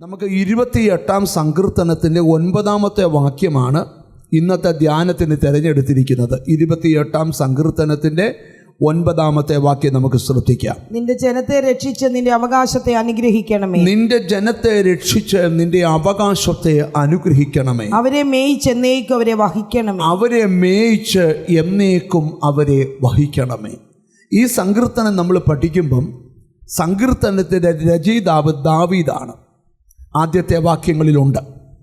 നമുക്ക് 28 സങ്കീർത്തനത്തിൻ്റെ 9 വാക്യമാണ് ഇന്നത്തെ ധ്യാനത്തിന് തിരഞ്ഞെടുത്തിരിക്കുന്നത്. 28 സങ്കീർത്തനത്തിൻ്റെ 9 വാക്യം നമുക്ക് ശ്രദ്ധിക്കാം. നിന്റെ ജനത്തെ രക്ഷിച്ച് നിന്റെ അവകാശത്തെ അനുഗ്രഹിക്കണമേ. നിന്റെ ജനത്തെ രക്ഷിച്ച് നിന്റെ അവകാശത്തെ അനുഗ്രഹിക്കണമേ. അവരെ മേയിച്ച് എന്നേക്കും അവരെ വഹിക്കണമേ. അവരെ മേയിച്ച് എന്നേക്കും അവരെ വഹിക്കണമേ. ഈ സങ്കീർത്തനം നമ്മൾ പഠിക്കുമ്പം സങ്കീർത്തനത്തിൻ്റെ രചയിതാവ് ദാവീദാണ്. ആദ്യത്തെ വാക്യങ്ങളിലുണ്ട്.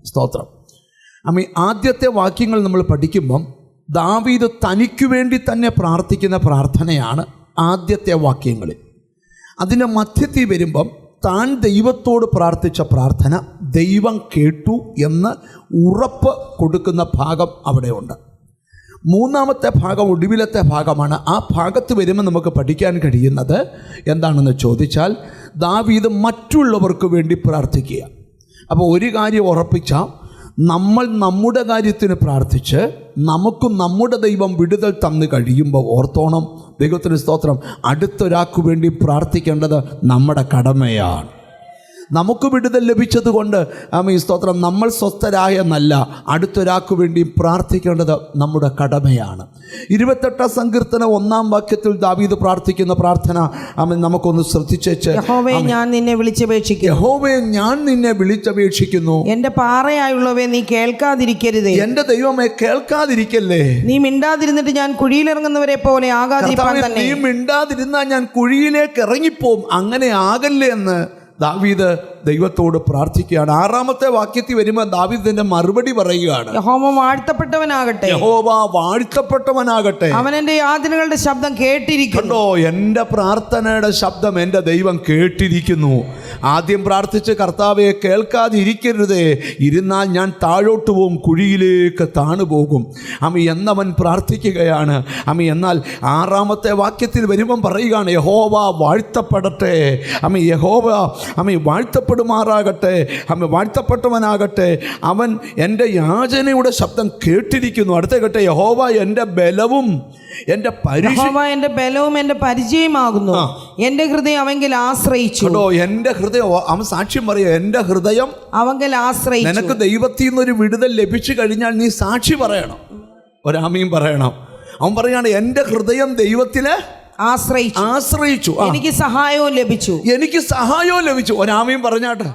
സ്തോത്രം. ആദ്യത്തെ വാക്യങ്ങൾ നമ്മൾ പഠിക്കുമ്പം ദാവീദ് തനിക്ക് വേണ്ടി തന്നെ പ്രാർത്ഥിക്കുന്ന പ്രാർത്ഥനയാണ് ആദ്യത്തെ വാക്യങ്ങളിൽ. അതിൻ്റെ മധ്യത്തിൽ വരുമ്പം താൻ ദൈവത്തോട് പ്രാർത്ഥിച്ച പ്രാർത്ഥന ദൈവം കേട്ടു എന്ന് ഉറപ്പ് കൊടുക്കുന്ന ഭാഗം അവിടെയുണ്ട്. 3-ാമത്തെ ഭാഗം ഒടുവിലത്തെ ഭാഗമാണ്. ആ ഭാഗത്ത് വരുമ്പോൾ നമുക്ക് പഠിക്കാൻ കഴിയുന്നത് എന്താണെന്ന് ചോദിച്ചാൽ ദാവീദ് മറ്റുള്ളവർക്ക് വേണ്ടി പ്രാർത്ഥിക്കുക. അപ്പോൾ ഒരു കാര്യം ഉറപ്പിച്ചാൽ, നമ്മൾ നമ്മുടെ കാര്യത്തിന് പ്രാർത്ഥിച്ച് നമുക്ക് നമ്മുടെ ദൈവം വിടുതൽ തന്നു കഴിയുമ്പോൾ ഓർത്തോണം, ദൈവത്തിന് സ്തോത്രം, അടുത്തൊരാൾക്ക് വേണ്ടി പ്രാർത്ഥിക്കേണ്ടത് നമ്മുടെ കടമയാണ്. നമുക്ക് വിടുതൽ ലഭിച്ചതുകൊണ്ട് സ്തോത്രം നമ്മൾ സ്വസ്ഥരായെന്നല്ല, അടുത്തൊരാൾക്ക് വേണ്ടി പ്രാർത്ഥിക്കേണ്ടത് നമ്മുടെ കടമയാണ്. 28 സങ്കീർത്തനം 1-ാം വാക്യത്തിൽ ദാവീദ് പ്രാർത്ഥിക്കുന്ന പ്രാർത്ഥന നമുക്കൊന്ന് ശ്രദ്ധിച്ചേച്ച്. യഹോവേ, ഞാൻ നിന്നെ വിളിച്ചപേക്ഷിക്കുന്നു. യഹോവേ, ഞാൻ നിന്നെ വിളിച്ചപേക്ഷിക്കുന്നു. എന്റെ പാറയായുള്ളവേ, നീ കേൾക്കാതിരിക്കരുതേ. എന്റെ ദൈവമേ, കേൾക്കാതിരിക്കല്ലേ. നീ മിണ്ടാതിരുന്നിട്ട് ഞാൻ കുഴിയിലിറങ്ങുന്നവരെ പോലെ ആകാതിരിപ്പാൻ തന്നെ. നീ മിണ്ടാതിരുന്നാൽ ഞാൻ കുഴിയിലേക്ക് ഇറങ്ങിപ്പോവും, അങ്ങനെ ആകല്ലേ എന്ന് ദാവീദ് ദൈവത്തോട് പ്രാർത്ഥിക്കുകയാണ്. 6-ാമത്തെ വാക്യത്തിൽ വരുമ്പോൾ ദാവീദിന്റെ മറുപടി പറയുകയാണ്. യഹോവ വാഴ്ത്തപ്പെട്ടവനാകട്ടെ. യഹോവ വാഴ്ത്തപ്പെട്ടവനാകട്ടെ. അവൻ എന്റെ യാതനകളുടെ ശബ്ദം കേട്ടിരിക്കുന്നു. എൻ്റെ പ്രാർത്ഥനയുടെ ശബ്ദം എൻ്റെ ദൈവം കേട്ടിരിക്കുന്നു. ആദ്യം പ്രാർത്ഥിച്ച് കർത്താവെ കേൾക്കാതിരിക്കരുതേ, ഇരുന്നാൽ ഞാൻ താഴോട്ട് പോകും, കുഴിയിലേക്ക് താണുപോകും എന്നവൻ പ്രാർത്ഥിക്കുകയാണ്. എന്നാൽ 6-ാമത്തെ വാക്യത്തിൽ വരുമ്പം പറയുകയാണ്, യഹോവ വാഴ്ത്തപ്പെടട്ടെ. യഹോവ വാഴ്ത്തപ്പെടുമാറാകട്ടെ. വാഴ്ത്തപ്പെട്ടവനാകട്ടെ. അവൻ എൻ്റെ യാചനയുടെ ശബ്ദം കേട്ടിരിക്കുന്നു. അടുത്ത കേട്ടെ, യഹോവ എൻ്റെ ബലവും എൻ്റെ പരിചയമാകുന്നു. എൻ്റെ ഹൃദയം അവങ്കിൽ ആശ്രയിച്ചു. എൻ്റെ ഹൃദയം, അവൻ സാക്ഷ്യം പറയുക, എൻ്റെ ഹൃദയം അവങ്കിൽ ആശ്രയിച്ചു. നിനക്ക് ദൈവത്തിൽ നിന്നൊരു വിടുതൽ ലഭിച്ചു കഴിഞ്ഞാൽ നീ സാക്ഷി പറയണം, ഒരാമീൻ പറയണം. അവൻ പറയാണ്, എൻ്റെ ഹൃദയം ദൈവത്തില് ആശ്രയിച്ചു. എനിക്ക് സഹായവും ലഭിച്ചു. ഒരാമീൻ പറഞ്ഞാട്ടെ.